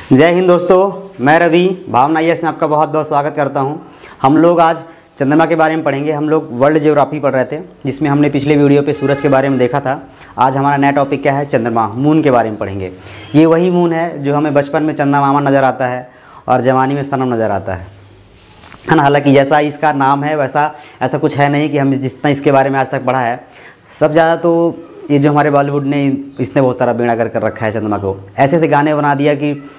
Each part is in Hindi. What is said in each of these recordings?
जय हिंद दोस्तों, मैं रवि भावना IAS में आपका बहुत बहुत स्वागत करता हूं। हम लोग आज चंद्रमा के बारे में पढ़ेंगे। हम लोग वर्ल्ड ज्योग्राफी पढ़ रहे थे, जिसमें हमने पिछले वीडियो पे सूरज के बारे में देखा था। आज हमारा नया टॉपिक क्या है? चंद्रमा, मून के बारे में पढ़ेंगे। ये वही मून है जो हमें बचपन में चंदा मामा नज़र आता है और जवानी में सनम नज़र आता है ना। हालांकि जैसा इसका नाम है वैसा ऐसा कुछ है नहीं कि हम जितना इसके बारे में आज तक पढ़ा है। सब ज़्यादा तो ये जो हमारे बॉलीवुड ने इसने बहुत सारा बेड़ा कर रखा है चंद्रमा को। ऐसे ऐसे गाने बना दिया कि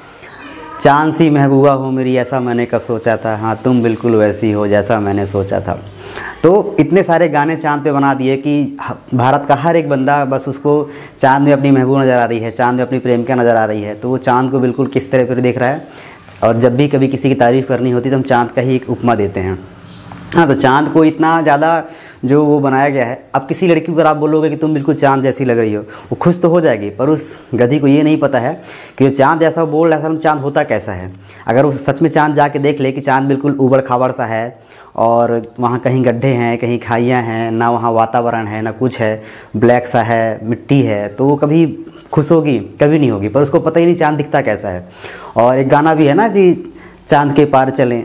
चांद सी महबूबा हो मेरी, ऐसा मैंने कब सोचा था, हाँ तुम बिल्कुल वैसी हो जैसा मैंने सोचा था। तो इतने सारे गाने चांद पे बना दिए कि भारत का हर एक बंदा बस उसको चांद में अपनी महबूब नज़र आ रही है, चांद में अपनी प्रेमिका नज़र आ रही है। तो वो चांद को बिल्कुल किस तरह पर देख रहा है। और जब भी कभी किसी की तारीफ़ करनी होती तो हम चांद का ही एक उपमा देते हैं। हाँ, तो चांद को इतना ज़्यादा जो वो बनाया गया है। अब किसी लड़की को अगर आप बोलोगे कि तुम बिल्कुल चांद जैसी लग रही हो, वो खुश तो हो जाएगी, पर उस गधी को ये नहीं पता है कि जो चांद जैसा वो बोल रहा है चांद होता कैसा है। अगर वो सच में चांद जाके देख ले कि चांद बिल्कुल ऊबड़ खाबड़ सा है और वहाँ कहीं गड्ढे हैं, कहीं खाइयाँ हैं, ना वहाँ वातावरण है, ना कुछ है, ब्लैक सा है, मिट्टी है, तो वो कभी खुश होगी? कभी नहीं होगी। पर उसको पता ही नहीं चांद दिखता कैसा है। और एक गाना भी है ना कि चांद के पार चलें,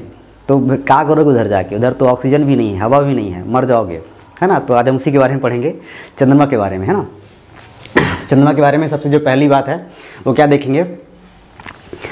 तो क्या करोगे उधर जाके? उधर तो ऑक्सीजन भी नहीं है, हवा भी नहीं है, मर जाओगे, है ना। तो आज हम उसी के बारे में पढ़ेंगे, चंद्रमा के बारे में, है ना। चंद्रमा के बारे में सबसे जो पहली बात है वो क्या देखेंगे?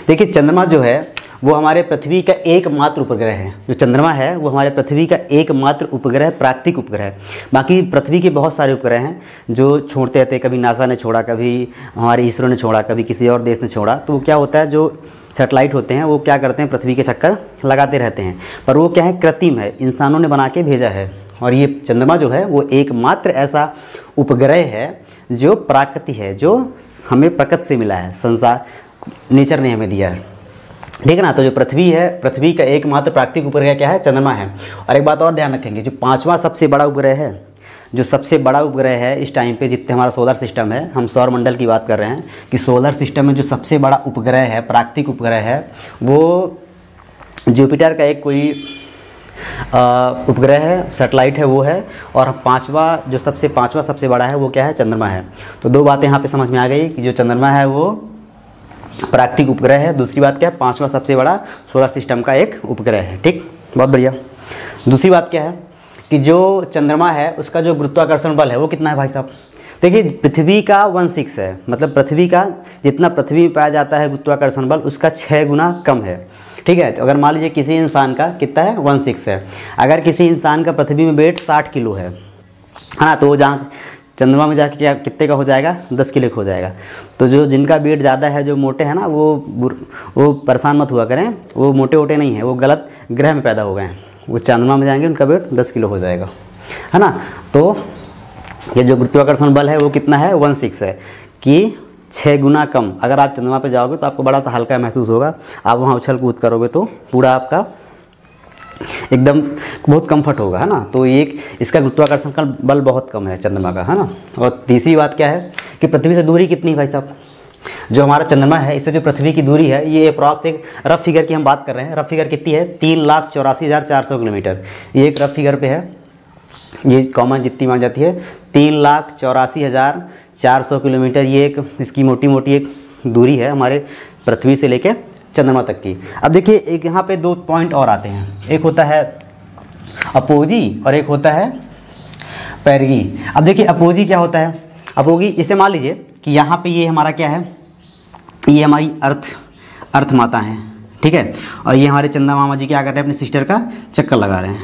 देखिए, चंद्रमा जो है वो हमारे पृथ्वी का एकमात्र उपग्रह है। जो चंद्रमा है वो हमारे पृथ्वी का एकमात्र उपग्रह, प्राकृतिक उपग्रह। बाकी पृथ्वी के बहुत सारे उपग्रह हैं जो छोड़ते रहते हैं। कभी नासा ने छोड़ा, कभी हमारे इसरो ने छोड़ा, कभी किसी और देश ने छोड़ा। तो क्या होता है, जो सैटेलाइट होते हैं वो क्या करते हैं, पृथ्वी के चक्कर लगाते रहते हैं। पर वो क्या है, कृत्रिम है, इंसानों ने बना के भेजा है। और ये चंद्रमा जो है वो एकमात्र ऐसा उपग्रह है जो प्राकृतिक है, जो हमें प्रकृति से मिला है, संसार नेचर ने हमें दिया है, ठीक है ना। तो जो पृथ्वी है, पृथ्वी का एकमात्र प्राकृतिक उपग्रह क्या है? चंद्रमा है। और एक बात और ध्यान रखेंगे, जो पांचवा सबसे बड़ा उपग्रह है, जो सबसे बड़ा उपग्रह है इस टाइम पे जितने हमारा सोलर सिस्टम है, हम सौर मंडल की बात कर रहे हैं, कि सोलर सिस्टम में जो सबसे बड़ा उपग्रह है, प्राकृतिक उपग्रह है, वो जुपिटर का एक कोई उपग्रह है, सैटेलाइट है, वो है। और पांचवा सबसे बड़ा है वो क्या है? चंद्रमा है। तो दो बातें यहाँ पे समझ में आ गई कि जो चंद्रमा है वो प्राकृतिक उपग्रह है। दूसरी बात क्या है? पांचवा सबसे बड़ा सोलर सिस्टम का एक उपग्रह है। ठीक, बहुत बढ़िया। दूसरी बात क्या है कि जो चंद्रमा है उसका जो गुरुत्वाकर्षण बल है वो कितना है भाई साहब? देखिए, पृथ्वी का 1/6 है, मतलब पृथ्वी का जितना पृथ्वी में पाया जाता है गुरुत्वाकर्षण बल उसका 6 गुना कम है। ठीक है। तो अगर मान लीजिए किसी इंसान का कितना है, 1/6 है। अगर किसी इंसान का पृथ्वी में वेट 60 किलो है ना, तो वो जहाँ चंद्रमा में जाके क्या कितने का हो जाएगा? 10 किलो का हो जाएगा। तो जो जिनका वेट ज़्यादा है, जो मोटे हैं ना, वो परेशान मत हुआ करें, वो मोटे वोटे नहीं है, वो गलत ग्रह में पैदा हो गए हैं। वो चंद्रमा में जाएंगे उनका वेट 10 किलो हो जाएगा, है ना। तो ये जो गुरुत्वाकर्षण बल है वो कितना है? 1/6 है, कि 6 गुना कम। अगर आप चंद्रमा पे जाओगे तो आपको बड़ा सा हल्का महसूस होगा। आप वहाँ उछल कूद करोगे तो पूरा आपका एकदम बहुत कंफर्ट होगा, है ना। तो ये इसका गुरुत्वाकर्षण का बल बहुत कम है चंद्रमा का, है ना। और तीसरी बात क्या है कि पृथ्वी से दूरी कितनी है भाई साहब? जो हमारा चंद्रमा है इससे जो पृथ्वी की दूरी है, ये अप्रॉक्स एक रफ फिगर की हम बात कर रहे हैं। रफ फिगर कितनी है? 3,84,400 किलोमीटर। ये एक रफ फिगर पे है, ये कॉमन जितनी मान जाती है 3,84,400 किलोमीटर। ये एक इसकी मोटी मोटी एक दूरी है हमारे पृथ्वी से लेके चंद्रमा तक की। अब देखिए, एक यहाँ पे 2 पॉइंट और आते हैं। एक होता है अपोजी और एक होता है पैरगी। अब देखिए, अपोजी क्या होता है? अपोजी, इसे मान लीजिए कि यहाँ पे ये हमारा क्या है, ये हमारी अर्थ माता है, ठीक है। और ये हमारे चंदा मामा जी क्या कर रहे हैं? अपने सिस्टर का चक्कर लगा रहे हैं।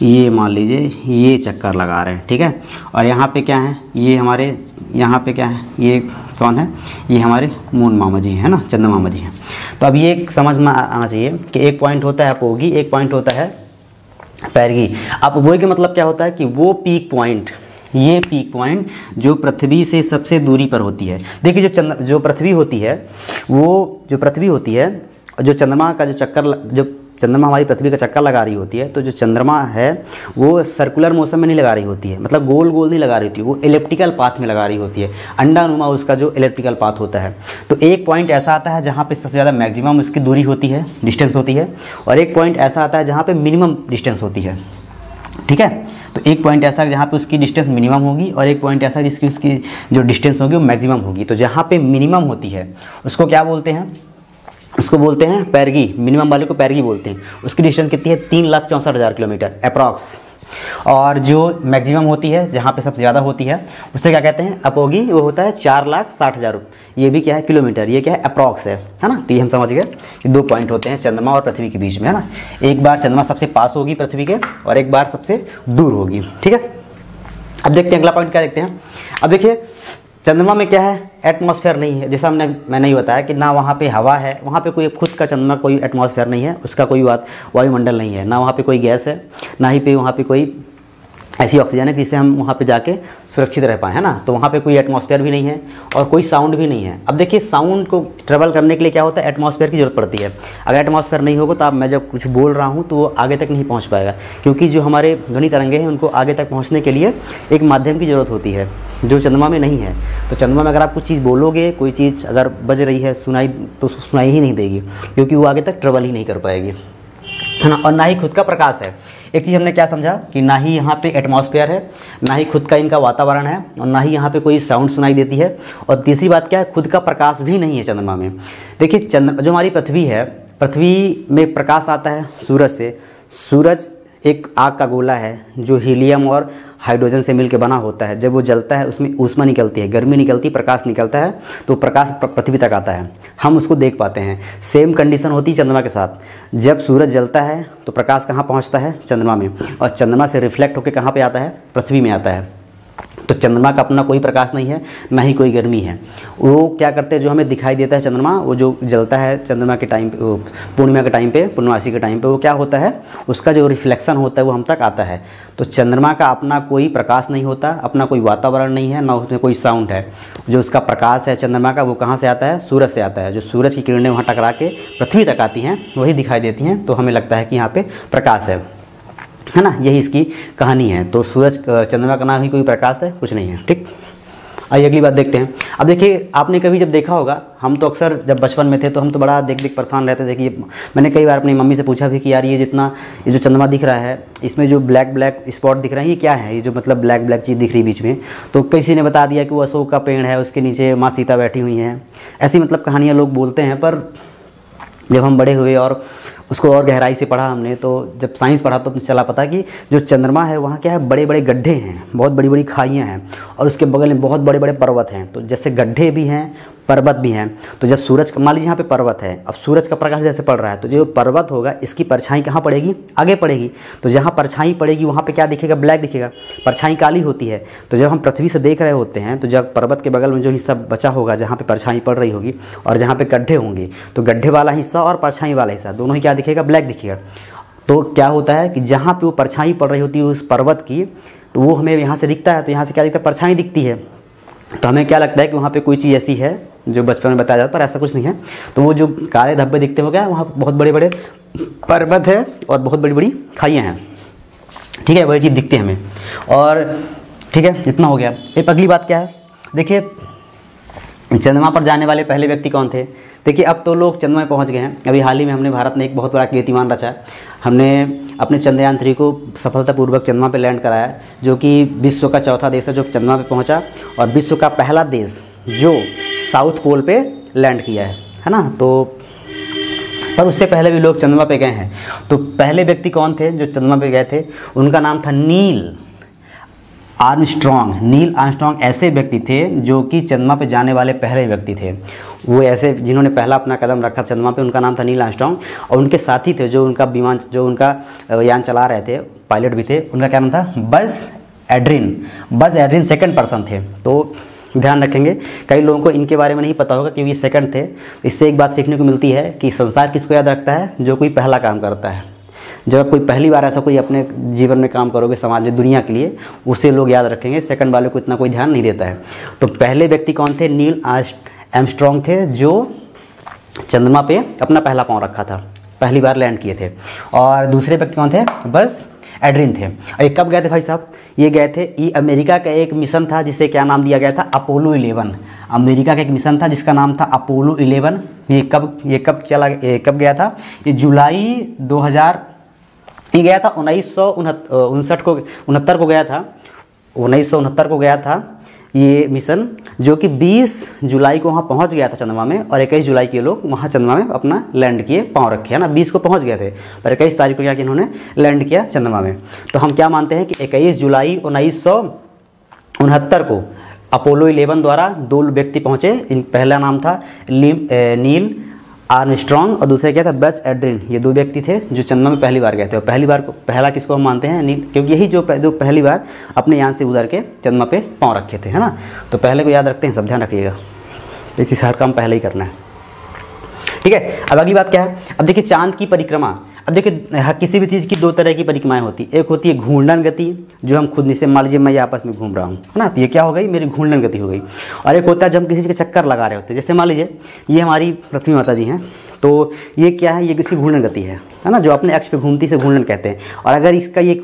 ये मान लीजिए ये चक्कर लगा रहे हैं, ठीक है। और यहाँ पे क्या है? ये हमारे यहाँ पे क्या है? ये कौन है? ये हमारे मून मामा जी है ना, चंदा मामा जी हैं। तो अब ये समझ में आना चाहिए कि एक पॉइंट होता है अपोगी, एक पॉइंट होता है पैरगी। अपोगी का मतलब क्या होता है कि वो पीक पॉइंट, ये पीक पॉइंट जो पृथ्वी से सबसे दूरी पर होती है। देखिए, जो पृथ्वी होती है, वो जो पृथ्वी होती है, जो चंद्रमा का जो चंद्रमा हमारी पृथ्वी का चक्कर लगा रही होती है, तो जो चंद्रमा है वो सर्कुलर मोशन में नहीं लगा रही होती है, मतलब गोल गोल नहीं लगा रही होती है, वो इलिप्टिकल पाथ में लगा रही होती है। अंडानुमा उसका जो इलिप्टिकल पाथ होता है। तो एक पॉइंट ऐसा आता है जहाँ पे सबसे ज़्यादा मैक्सिमम उसकी दूरी होती है, डिस्टेंस होती है, और एक पॉइंट ऐसा आता है जहाँ पे मिनिमम डिस्टेंस होती है, ठीक है। तो एक पॉइंट ऐसा है जहाँ पे उसकी डिस्टेंस मिनिमम होगी और एक पॉइंट ऐसा है जिसकी उसकी जो डिस्टेंस होगी वो मैक्सिमम होगी। तो जहाँ पे मिनिमम होती है उसको क्या बोलते हैं? उसको बोलते हैं पैरगी, मिनिमम वाले को पैरगी बोलते हैं। उसकी डिस्टेंस कितनी है 3,64,000 किलोमीटर अप्रॉक्स। और जो मैक्सिमम होती है, जहाँ पे सबसे ज़्यादा होती है, उससे क्या कहते हैं अपोगी, वो होता है 4,60,000। ये भी क्या है किलोमीटर, ये क्या है अप्रॉक्स है ना। तो ये हम समझ गए कि 2 पॉइंट होते हैं चंद्रमा और पृथ्वी के बीच में, है ना। एक बार चंद्रमा सबसे पास होगी पृथ्वी के और एक बार सबसे दूर होगी, ठीक है। अब देखते हैं अगला पॉइंट क्या देखते हैं। अब देखिए चंद्रमा में क्या है, एटमॉस्फेयर नहीं है। जैसा मैंने ही बताया कि ना वहाँ पे हवा है, वहाँ पे कोई खुद का चंद्रमा कोई एटमॉस्फेयर नहीं है, उसका कोई वायुमंडल नहीं है, ना वहाँ पे कोई गैस है, ना ही पे वहाँ पे कोई ऐसी ऑक्सीजन है जिससे हम वहाँ पे जाके सुरक्षित रह पाएँ, है ना। तो वहाँ पे कोई एटमॉस्फेयर भी नहीं है और कोई साउंड भी नहीं है। अब देखिए साउंड को ट्रेवल करने के लिए क्या होता है, एटमॉस्फेयर की ज़रूरत पड़ती है। अगर एटमॉस्फेयर नहीं होगा तो अब मैं जब कुछ बोल रहा हूँ तो वो आगे तक नहीं पहुँच पाएगा, क्योंकि जो हमारे ध्वनि तरंगे हैं उनको आगे तक पहुँचने के लिए एक माध्यम की ज़रूरत होती है जो चंद्रमा में नहीं है। तो चंद्रमा में अगर आप कुछ चीज़ बोलोगे, कोई चीज़ अगर बज रही है सुनाई, तो सुनाई ही नहीं देगी, क्योंकि वो आगे तक ट्रेवल ही नहीं कर पाएगी, है ना। और ना ही खुद का प्रकाश है। एक चीज़ हमने क्या समझा कि ना ही यहाँ पे एटमॉस्फेयर है, ना ही खुद का इनका वातावरण है, और ना ही यहाँ पे कोई साउंड सुनाई देती है। और तीसरी बात क्या है, खुद का प्रकाश भी नहीं है चंद्रमा में। देखिए जो हमारी पृथ्वी है, पृथ्वी में प्रकाश आता है सूरज से। सूरज एक आग का गोला है जो हीलियम और हाइड्रोजन से मिलकर बना होता है। जब वो जलता है उसमें ऊष्मा निकलती है, गर्मी निकलती, प्रकाश निकलता है, तो प्रकाश पृथ्वी तक आता है, हम उसको देख पाते हैं। सेम कंडीशन होती है चंद्रमा के साथ। जब सूरज जलता है तो प्रकाश कहाँ पहुँचता है, चंद्रमा में, और चंद्रमा से रिफ्लेक्ट होकर कहाँ पे आता है, पृथ्वी में आता है। तो चंद्रमा का अपना कोई प्रकाश नहीं है, ना ही कोई गर्मी है। वो क्या करते हैं, जो हमें दिखाई देता है चंद्रमा, वो जो जलता है चंद्रमा के टाइम पे, पूर्णिमा के टाइम पे, पूर्णमासी के टाइम पे, वो क्या होता है, उसका जो रिफ्लेक्शन होता है वो हम तक आता है। तो चंद्रमा का अपना कोई प्रकाश नहीं होता, अपना कोई वातावरण नहीं है, ना उसमें कोई साउंड है। जो उसका प्रकाश है चंद्रमा का, वो कहाँ से आता है, सूरज से आता है। जो सूरज की किरणें वहाँ टकरा के पृथ्वी तक आती हैं, वही दिखाई देती हैं, तो हमें लगता है कि यहाँ पे प्रकाश है ना। यही इसकी कहानी है। तो सूरज चंद्रमा का नाम ही कोई प्रकाश है, कुछ नहीं है, ठीक। आइए अगली बात देखते हैं। अब देखिए आपने कभी जब देखा होगा, हम तो अक्सर जब बचपन में थे तो हम तो बड़ा देख परेशान रहते थे कि मैंने कई बार अपनी मम्मी से पूछा भी कि यार ये जो चंद्रमा दिख रहा है, इसमें जो ब्लैक स्पॉट दिख रहे हैं, ये क्या है, ये जो मतलब ब्लैक चीज़ दिख रही बीच में। तो किसी ने बता दिया कि वो अशोक का पेड़ है, उसके नीचे माँ सीता बैठी हुई हैं। ऐसी मतलब कहानियाँ लोग बोलते हैं। पर जब हम बड़े हुए और उसको और गहराई से पढ़ा हमने, तो जब साइंस पढ़ा तो चला पता कि जो चंद्रमा है वहाँ क्या है, बड़े बड़े गड्ढे हैं, बहुत बड़ी बड़ी खाइयाँ हैं, और उसके बगल में बहुत बड़े बड़े पर्वत हैं। तो जैसे गड्ढे भी हैं, पर्वत भी हैं। तो जब सूरज, मान लीजिए यहाँ पे पर्वत है, अब सूरज का प्रकाश जैसे पड़ रहा है, तो जो पर्वत होगा इसकी परछाई कहाँ पड़ेगी, आगे पड़ेगी। तो जहाँ परछाई पड़ेगी वहाँ पे क्या दिखेगा, ब्लैक दिखेगा, परछाई काली होती है। तो जब हम पृथ्वी से देख रहे होते हैं, तो जब पर्वत के बगल में जो हिस्सा बचा होगा, जहाँ पे परछाई पड़ रही होगी, और जहाँ पे गड्ढे होंगे, तो गड्ढे वाला हिस्सा और परछाई वाला हिस्सा दोनों ही क्या दिखेगा, ब्लैक दिखेगा। तो क्या होता है कि जहाँ पे वो परछाई पड़ रही होती है उस पर्वत की, तो वो हमें यहाँ से दिखता है, तो यहाँ से क्या दिखता है, परछाई दिखती है। तो हमें क्या लगता है कि वहाँ पे कोई चीज़ ऐसी है जो बचपन में बताया जाता है, पर ऐसा कुछ नहीं है। तो वो जो काले धब्बे दिखते हो, क्या वहाँ बहुत बड़े बड़े पर्वत है और बहुत बड़ी बड़ी खाइयाँ हैं, ठीक है, वही चीज़ दिखती है हमें। और ठीक है, इतना हो गया। एक अगली बात क्या है, देखिए चंद्रमा पर जाने वाले पहले व्यक्ति कौन थे। देखिए अब तो लोग चंद्रमा में पहुंच गए हैं। अभी हाल ही में हमने भारत ने एक बहुत बड़ा कीर्तिमान रचा। हमने अपने चंद्रयान 3 को सफलतापूर्वक चंद्रमा पे लैंड कराया, जो कि विश्व का चौथा देश है जो चंद्रमा पे पहुंचा, और विश्व का पहला देश जो साउथ पोल पे लैंड किया है ना। तो पर उससे पहले भी लोग चंद्रमा पे गए हैं। तो पहले व्यक्ति कौन थे जो चंद्रमा पे गए थे, उनका नाम था नील आर्मस्ट्रॉन्ग। नील आर्मस्ट्रॉन्ग ऐसे व्यक्ति थे जो कि चंद्रमा पे जाने वाले पहले व्यक्ति थे। वो ऐसे जिन्होंने पहला अपना कदम रखा चंद्रमा पे, उनका नाम था नील आर्मस्ट्रॉन्ग। और उनके साथी थे जो उनका विमान, जो उनका यान चला रहे थे, पायलट भी थे, उनका क्या नाम था, बज़ एड्रिन सेकंड पर्सन थे। तो ध्यान रखेंगे, कई लोगों को इनके बारे में नहीं पता होगा क्योंकि ये सेकंड थे। इससे एक बात सीखने को मिलती है कि संसार किसको याद रखता है, जो कोई पहला काम करता है। जब आप कोई पहली बार ऐसा कोई अपने जीवन में काम करोगे समाज में, दुनिया के लिए, उसे लोग याद रखेंगे। सेकंड वाले को इतना कोई ध्यान नहीं देता है। तो पहले व्यक्ति कौन थे, नील आर्मस्ट्रॉन्ग थे, जो चंद्रमा पे अपना पहला पाँव रखा था, पहली बार लैंड किए थे। और दूसरे व्यक्ति कौन थे, बज़ एड्रिन थे। और ये कब गए थे भाई साहब, ये गए थे, ये अमेरिका का एक मिशन था जिसे क्या नाम दिया गया था, अपोलो 11। अमेरिका का एक मिशन था जिसका नाम था अपोलो 11। ये कब गया था, ये जुलाई 2000 ये गया था 1969 को गया था, 1969 को गया था। ये मिशन, जो कि 20 जुलाई को वहाँ पहुँच गया था चंद्रमा में, और 21 जुलाई के लोग वहाँ चंद्रमा में अपना लैंड किए, पाँव रखे, है ना। 20 को पहुँच गए थे, पर 21 तारीख को क्या किया इन्होंने, लैंड किया चंद्रमा में। तो हम क्या मानते हैं कि 21 जुलाई 1969 को अपोलो 11 द्वारा 2 व्यक्ति पहुँचे। इन पहला नाम था नील आर्मस्ट्रॉन्ग और दूसरे क्या था, बज एड्रिन। ये 2 व्यक्ति थे जो चंद्रमा में पहली बार गए थे। और पहला किसको हम मानते हैं, नील, क्योंकि यही जो पहली बार अपने यान से गुजर के चंद्रमा पे पाँव रखे थे, है ना। तो पहले को याद रखते हैं, सब ध्यान रखिएगा, इसी हर काम पहले ही करना है, ठीक है। अब अगली बात क्या है, अब देखिए चांद की परिक्रमा। अब देखिए किसी भी चीज़ की 2 तरह की परिक्रमाएं होती है। एक होती है घूर्णन गति, जो हम खुद से, मान लीजिए मैं ये आपस में घूम रहा हूँ, है ना, तो ये क्या हो गई, मेरी घूर्णन गति हो गई। और एक होता है जब हम किसी चीज़ का चक्कर लगा रहे होते हैं, जैसे मान लीजिए ये हमारी पृथ्वी माता जी हैं, तो ये क्या है, ये किसी घूर्णन गति है ना, जो अपने अक्ष पे घूमती से घूर्णन कहते हैं। और अगर इसका ये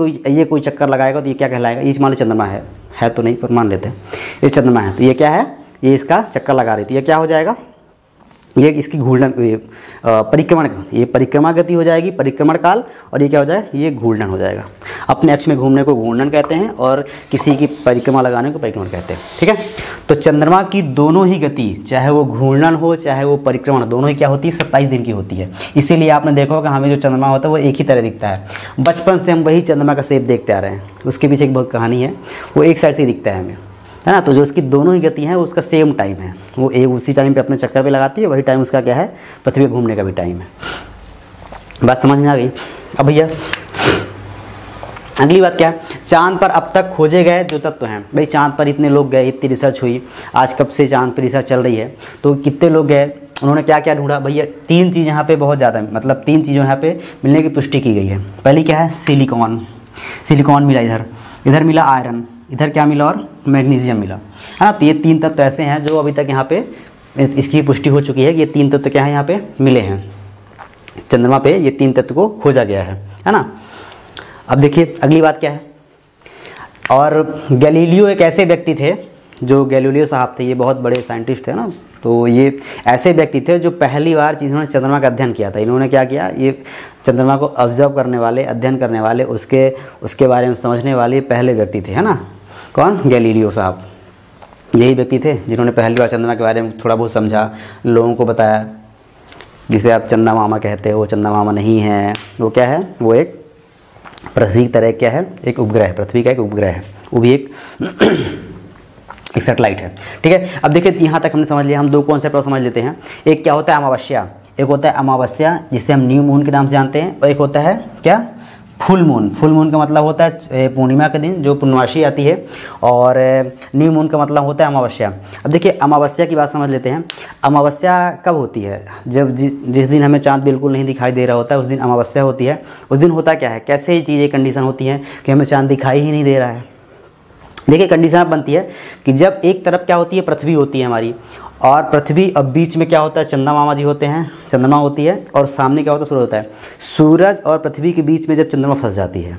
कोई चक्कर लगाएगा तो ये क्या कहलाएगा, ये मान लो चंद्रमा है तो नहीं, पर मान लेते हैं ये चंद्रमा है, तो ये क्या है, ये इसका चक्कर लगा रही थी, ये क्या हो जाएगा, ये इसकी घूर्णन, परिक्रमण, ये परिक्रमा गति हो जाएगी, परिक्रमण काल, और ये क्या हो जाएगा, ये घूर्णन हो जाएगा। अपने अक्ष में घूमने को घूर्णन कहते हैं और किसी की परिक्रमा लगाने को परिक्रमण कहते हैं, ठीक है। तो चंद्रमा की दोनों ही गति, चाहे वो घूर्णन हो चाहे वो परिक्रमण, दोनों ही क्या होती है, 27 दिन की होती है। इसीलिए आपने देखा होगा हमें जो चंद्रमा होता है वो एक ही तरह दिखता है। बचपन से हम वही चंद्रमा का शेप देखते आ रहे हैं, उसके पीछे एक बहुत कहानी है, वो एक साइड से दिखता है हमें, है ना। तो जो उसकी दोनों ही गति हैं उसका सेम टाइम है, वो एक उसी टाइम पे अपने चक्कर पे लगाती है, वही टाइम उसका क्या है, पृथ्वी घूमने का भी टाइम है। बात समझ में आ गई। अब भैया अगली बात क्या है, चांद पर अब तक खोजे गए जो तत्व हैं। भाई चांद पर इतने लोग गए, इतनी रिसर्च हुई, आज कब से चांद पर रिसर्च चल रही है, तो कितने लोग गए, उन्होंने क्या क्या ढूंढा। भैया 3 चीज़ यहाँ पे बहुत ज़्यादा, मतलब 3 चीज़ों यहाँ पे मिलने की पुष्टि की गई है। पहली क्या है, सिलिकॉन मिला, इधर मिला आयरन, इधर क्या मिला, और मैग्नीशियम मिला, है ना। तो ये 3 तत्व ऐसे हैं जो अभी तक यहाँ पे इसकी पुष्टि हो चुकी है कि ये 3 तत्व क्या है, यहाँ पे मिले हैं चंद्रमा पे, ये 3 तत्व को खोजा गया है ना। अब देखिए अगली बात क्या है, और गैलीलियो एक ऐसे व्यक्ति थे, जो गैलीलियो साहब थे, ये बहुत बड़े साइंटिस्ट थे ना। तो ये ऐसे व्यक्ति थे जो पहली बार जिन्होंने चंद्रमा का अध्ययन किया था। इन्होंने क्या किया, ये चंद्रमा को ऑब्जर्व करने वाले, अध्ययन करने वाले, उसके बारे में समझने वाले पहले व्यक्ति थे, है ना। कौन, गैलीलियो साहब, यही व्यक्ति थे जिन्होंने पहली बार चंद्रमा के बारे में थोड़ा बहुत समझा, लोगों को बताया। जिसे आप चंदा मामा कहते हो, वो चंदा मामा नहीं है, वो क्या है, वो एक पृथ्वी की तरह क्या है, एक उपग्रह है, पृथ्वी का एक उपग्रह है, वो भी एक सैटेलाइट है, ठीक है। अब देखिए यहाँ तक हमने समझ लिया, हम 2 कॉन्सेप्ट और समझ लेते हैं। एक क्या होता है, अमावस्या। एक होता है अमावस्या जिसे हम न्यू मून के नाम से जानते हैं, और एक होता है क्या, फुल मून। फुल मून का मतलब होता है पूर्णिमा के दिन जो पूर्णमासी आती है, और न्यू मून का मतलब होता है अमावस्या। अब देखिए अमावस्या की बात समझ लेते हैं। अमावस्या कब होती है, जब जिस दिन हमें चाँद बिल्कुल नहीं दिखाई दे रहा होता है, उस दिन अमावस्या होती है। उस दिन होता क्या है, कैसे ही चीज़ें कंडीशन होती हैं कि हमें चाँद दिखाई ही नहीं दे रहा है। देखिए कंडीशन अब बनती है कि जब एक तरफ क्या होती है, पृथ्वी होती है हमारी, और पृथ्वी, अब बीच में क्या होता है, चंदा मामा जी होते हैं, चंद्रमा होती है, और सामने क्या होता है, सूरज होता है। सूरज और पृथ्वी के बीच में जब चंद्रमा फंस जाती है,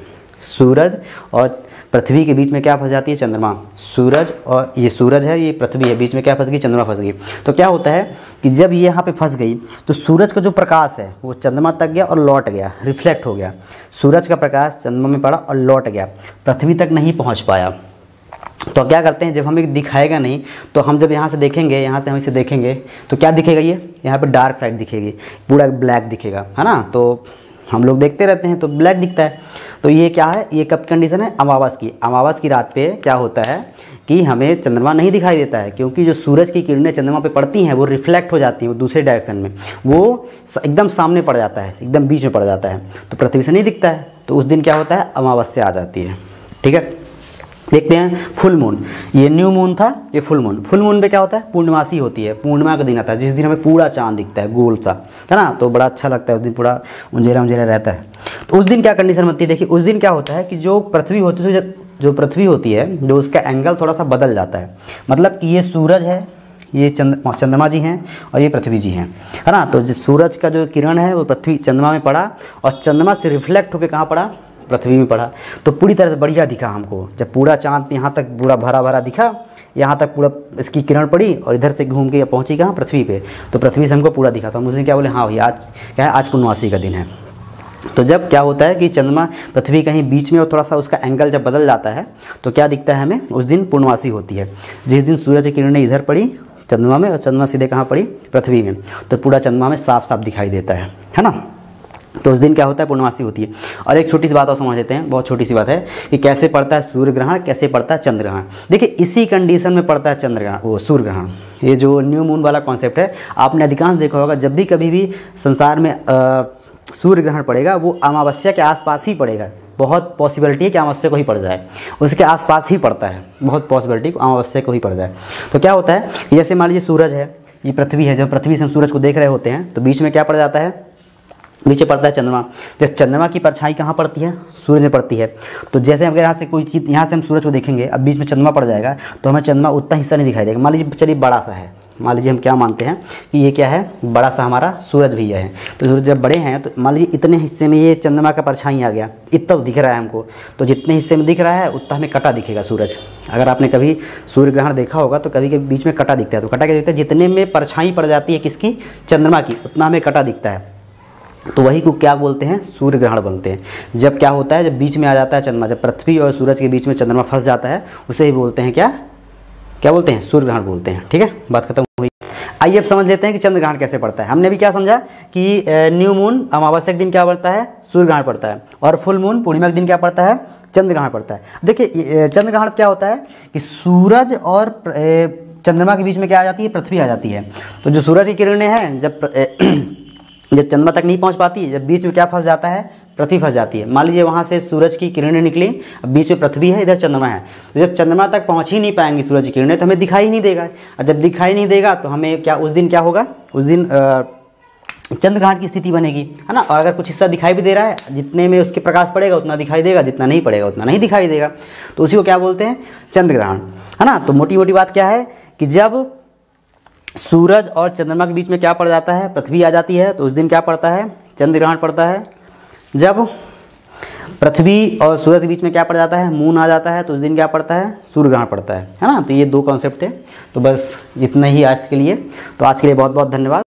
सूरज और पृथ्वी के बीच में क्या फंस जाती है, चंद्रमा। सूरज, और ये सूरज है, ये पृथ्वी है, बीच में क्या फंस गई, चंद्रमा फंस गई। तो क्या होता है कि जब ये यहाँ पे फंस गई तो सूरज का जो प्रकाश है वो चंद्रमा तक गया और लौट गया, रिफ्लेक्ट हो गया। सूरज का प्रकाश चंद्रमा में पड़ा और लौट गया, पृथ्वी तक नहीं पहुँच पाया। तो क्या करते हैं, जब हमें दिखाएगा नहीं, तो हम जब यहाँ से देखेंगे, यहाँ से हम इसे देखेंगे तो क्या दिखेगा, ये यहाँ पे डार्क साइड दिखेगी, पूरा ब्लैक दिखेगा, है ना। तो हम लोग देखते रहते हैं तो ब्लैक दिखता है। तो ये क्या है, ये कब कंडीशन है, अमावस की रात पे क्या होता है कि हमें चंद्रमा नहीं दिखाई देता है, क्योंकि जो सूरज की किरणें चंद्रमा पे पड़ती हैं वो रिफ्लेक्ट हो जाती हैं, वो दूसरे डायरेक्शन में, वो एकदम सामने पड़ जाता है, एकदम बीच में पड़ जाता है, तो पृथ्वी से नहीं दिखता है। तो उस दिन क्या होता है, अमावस्या आ जाती है, ठीक है। देखते हैं फुल मून, ये न्यू मून था, ये फुल मून। फुल मून पे क्या होता है, पूर्णमासी होती है, पूर्णिमा का दिन आता है, जिस दिन हमें पूरा चांद दिखता है, गोल सा, है ना। तो बड़ा अच्छा लगता है, उस दिन पूरा उंजेला रहता है। तो उस दिन क्या कंडीशन बनती है, देखिए उस दिन क्या होता है कि जो पृथ्वी होती है, जो पृथ्वी होती है, जो उसका एंगल थोड़ा सा बदल जाता है। मतलब कि ये सूरज है, ये चंद्रमा जी हैं, और ये पृथ्वी जी हैं, है ना। तो सूरज का जो किरण है वो पृथ्वी चंद्रमा में पड़ा, और चंद्रमा से रिफ्लेक्ट होकर कहाँ पड़ा, पृथ्वी में पड़ा। तो पूरी तरह से बढ़िया दिखा हमको, जब पूरा चांद यहाँ तक पूरा भरा भरा दिखा, यहाँ तक पूरा इसकी किरण पड़ी, और इधर से घूम के पहुँची कहाँ, पृथ्वी पे। तो पृथ्वी से हमको पूरा दिखा। तो हम उसने क्या बोले, हाँ भैया आज क्या है, आज पूर्णमासी का दिन है। तो जब क्या होता है कि चंद्रमा पृथ्वी कहीं बीच में और थोड़ा सा उसका एंगल जब बदल जाता है तो क्या दिखता है हमें, उस दिन पूर्णमासी होती है। जिस दिन सूरज की किरणें इधर पड़ी चंद्रमा में और चंद्रमा सीधे कहाँ पड़ी, पृथ्वी में, तो पूरा चंद्रमा में साफ साफ दिखाई देता है ना। तो उस दिन क्या होता है, पूर्णमासी होती है। और एक छोटी सी बात और समझ लेते हैं, बहुत छोटी सी बात है कि कैसे पड़ता है सूर्य ग्रहण, कैसे पड़ता है चंद्र ग्रहण। देखिए इसी कंडीशन में पड़ता है चंद्र ग्रहण, वो सूर्य ग्रहण। ये जो न्यू मून वाला कॉन्सेप्ट है आपने अधिकांश देखा होगा, जब भी कभी भी संसार में सूर्य ग्रहण पड़ेगा वो अमावस्या के आसपास ही पड़ेगा। बहुत पॉसिबिलिटी है कि अमावस्या को ही पड़ जाए, उसके आसपास ही पड़ता है, बहुत पॉसिबिलिटी अमावस्या को ही पड़ जाए। तो क्या होता है, जैसे मान लीजिए सूरज है, ये पृथ्वी है, जब पृथ्वी से हम सूरज को देख रहे होते हैं तो बीच में क्या पड़ जाता है, बीच में पड़ता है चंद्रमा। जब चंद्रमा की परछाई कहाँ पड़ती है, सूरज में पड़ती है। तो जैसे अगर यहाँ से कोई चीज़, यहाँ से हम सूरज को देखेंगे, अब बीच में चंद्रमा पड़ जाएगा तो हमें चंद्रमा उतना हिस्सा नहीं दिखाई देगा। मान लीजिए चलिए बड़ा सा है, मान लीजिए हम क्या मानते हैं कि ये क्या है, बड़ा सा हमारा सूरज भैया है। तो सूरज जब बड़े हैं तो मान लीजिए इतने हिस्से में ये चंद्रमा का परछाई आ गया, इतना तो दिख रहा है हमको, तो जितने हिस्से में दिख रहा है उतना हमें कटा दिखेगा सूरज। अगर आपने कभी सूर्य ग्रहण देखा होगा तो कभी कभी बीच में कटा दिखता है। तो कटा क्या दिखता है, जितने में परछाई पड़ जाती है किसकी, चंद्रमा की, उतना हमें कटा दिखता है। तो वही को क्या बोलते हैं, सूर्य ग्रहण बोलते हैं। जब क्या होता है, जब बीच में आ जाता है चंद्रमा, जब पृथ्वी और सूरज के बीच में चंद्रमा फंस जाता है, उसे ही बोलते हैं क्या बोलते हैं, सूर्य ग्रहण बोलते हैं। ठीक है, बात खत्म हुई। आइए अब समझ लेते हैं कि चंद्र ग्रहण कैसे पड़ता है। हमने भी क्या समझा कि न्यू मून अमावस्या के दिन क्या पड़ता है, सूर्य ग्रहण पड़ता है, और फुल मून पूर्णिमा के दिन क्या पड़ता है, चंद्र ग्रहण पड़ता है। देखिए चंद्र ग्रहण क्या होता है कि सूरज और चंद्रमा के बीच में क्या आ जाती है, पृथ्वी आ जाती है। तो जो सूरज की किरणें हैं जब चंद्रमा तक नहीं पहुंच पाती, जब बीच में क्या फंस जाता है, पृथ्वी फंस जाती है। मान लीजिए वहाँ से सूरज की किरणें निकली, अब बीच में पृथ्वी है, इधर चंद्रमा है, तो जब चंद्रमा तक पहुँच ही नहीं पाएंगी सूरज की किरणें तो हमें दिखाई ही नहीं देगा। और जब दिखाई नहीं देगा तो हमें क्या, उस दिन क्या होगा, उस दिन चंद्र ग्रहण की स्थिति बनेगी, है ना। और अगर कुछ हिस्सा दिखाई भी दे रहा है, जितने में उसके प्रकाश पड़ेगा उतना दिखाई देगा, जितना नहीं पड़ेगा उतना नहीं दिखाई देगा। तो उसी को क्या बोलते हैं, चंद्र ग्रहण, है ना। तो मोटी मोटी बात क्या है कि जब सूरज और चंद्रमा के बीच में क्या पड़ जाता है, पृथ्वी आ जाती है, तो उस दिन क्या पड़ता है, चंद्र ग्रहण पड़ता है। जब पृथ्वी और सूरज के बीच में क्या पड़ जाता है, मून आ जाता है, तो उस दिन क्या पड़ता है, सूर्य ग्रहण पड़ता है ना। तो ये दो कॉन्सेप्ट थे। तो बस इतना ही आज के लिए। तो आज के लिए बहुत बहुत धन्यवाद।